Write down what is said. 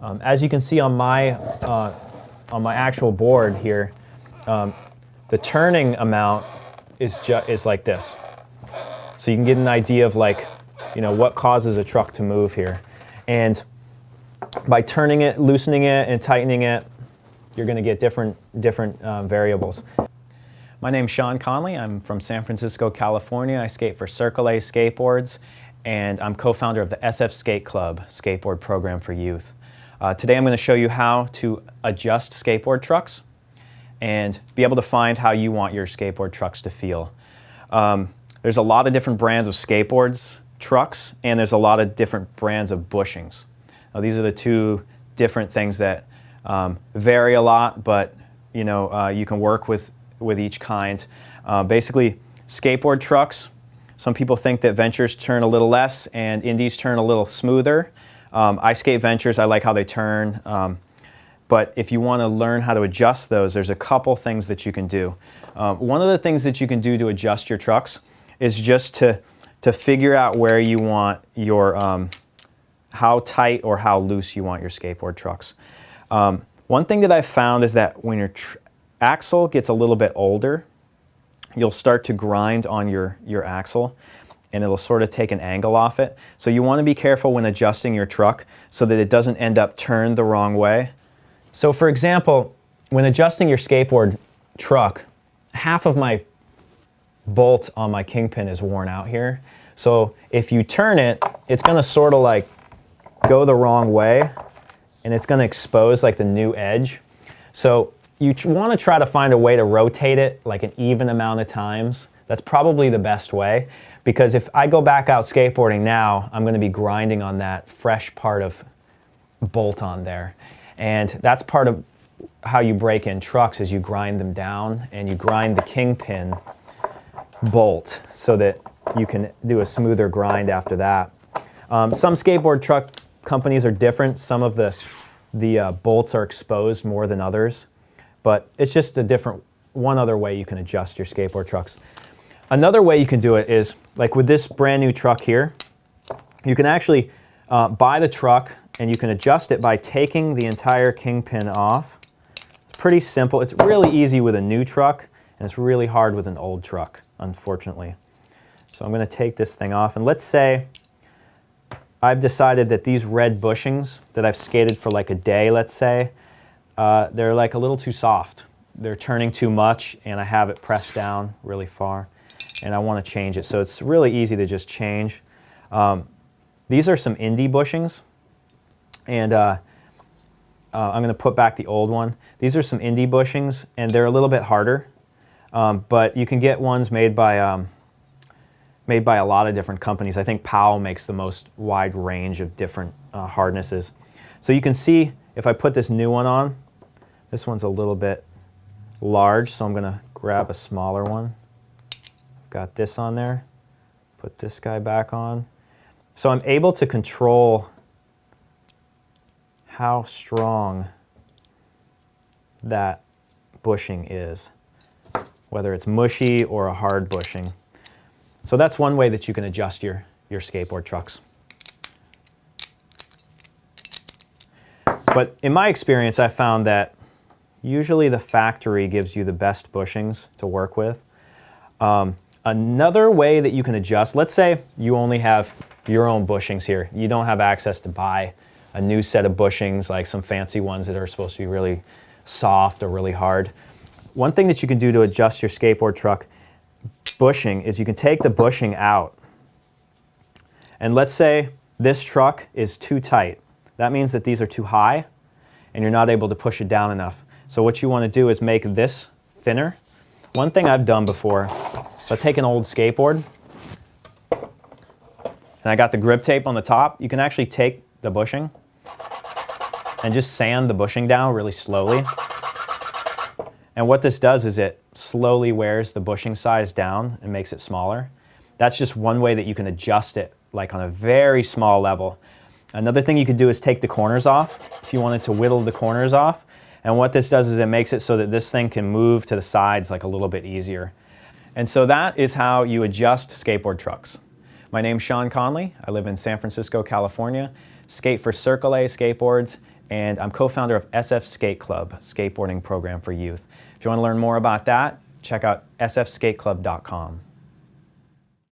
As you can see on my actual board here, the turning amount is like this. So you can get an idea of what causes a truck to move here. And by turning it, loosening it, and tightening it, you're going to get different variables. My name's Sean Conley. I'm from San Francisco, California. I skate for Circle A Skateboards, and I'm co-founder of the SF Skate Club skateboard program for youth. Today I'm going to show you how to adjust skateboard trucks and be able to find how you want your skateboard trucks to feel. There's a lot of different brands of skateboards, trucks, and there's a lot of different brands of bushings. Now, these are the two different things that vary a lot, but you can work with each kind. Basically, skateboard trucks, some people think that Ventures turn a little less and Indies turn a little smoother. I skate Ventures, I like how they turn. But if you want to learn how to adjust those, there's a couple things that you can do. One of the things that you can do to adjust your trucks is just to figure out where you want your, how tight or how loose you want your skateboard trucks. One thing that I've found is that when your axle gets a little bit older, you'll start to grind on your axle, and it'll sort of take an angle off it. So you want to be careful when adjusting your truck so that it doesn't end up turned the wrong way. So for example, when adjusting your skateboard truck, half of my bolt on my kingpin is worn out here. So if you turn it, it's going to sort of like go the wrong way, and it's going to expose like the new edge. So you want to try to find a way to rotate it like an even amount of times. That's probably the best way, because if I go back out skateboarding now, I'm going to be grinding on that fresh part of bolt on there. And that's part of how you break in trucks, is you grind them down and you grind the kingpin bolt so that you can do a smoother grind after that. Some skateboard truck companies are different. Some of the bolts are exposed more than others, but it's just one other way you can adjust your skateboard trucks. Another way you can do it is, like with this brand new truck here, you can actually buy the truck and you can adjust it by taking the entire kingpin off. It's pretty simple. It's really easy with a new truck, and it's really hard with an old truck, unfortunately. So I'm going to take this thing off, and let's say I've decided that these red bushings that I've skated for like a day, let's say, they're like a little too soft. They're turning too much, and I have it pressed down really far, and I want to change it. So it's really easy to just change. These are some Indie bushings, and I'm going to put back the old one. These are some Indie bushings, and they're a little bit harder, but you can get ones made by a lot of different companies. I think Powell makes the most wide range of different hardnesses. So you can see if I put this new one on, this one's a little bit large, so I'm going to grab a smaller one. Got this on there, put this guy back on. So I'm able to control how strong that bushing is, whether it's mushy or a hard bushing. So that's one way that you can adjust your skateboard trucks. But in my experience, I found that usually the factory gives you the best bushings to work with. Another way that you can adjust, let's say you only have your own bushings here. You don't have access to buy a new set of bushings, like some fancy ones that are supposed to be really soft or really hard. One thing that you can do to adjust your skateboard truck bushing is you can take the bushing out. And let's say this truck is too tight. That means that these are too high and you're not able to push it down enough. So what you want to do is make this thinner. One thing I've done before, so I take an old skateboard and I got the grip tape on the top. You can actually take the bushing and just sand the bushing down really slowly. And what this does is it slowly wears the bushing size down and makes it smaller. That's just one way that you can adjust it, like on a very small level. Another thing you could do is take the corners off if you wanted to whittle the corners off. And what this does is it makes it so that this thing can move to the sides like a little bit easier. And so that is how you adjust skateboard trucks. My name's Sean Conley. I live in San Francisco, California, skate for Circle A Skateboards, and I'm co-founder of SF Skate Club, skateboarding program for youth. If you want to learn more about that, check out sfskateclub.com.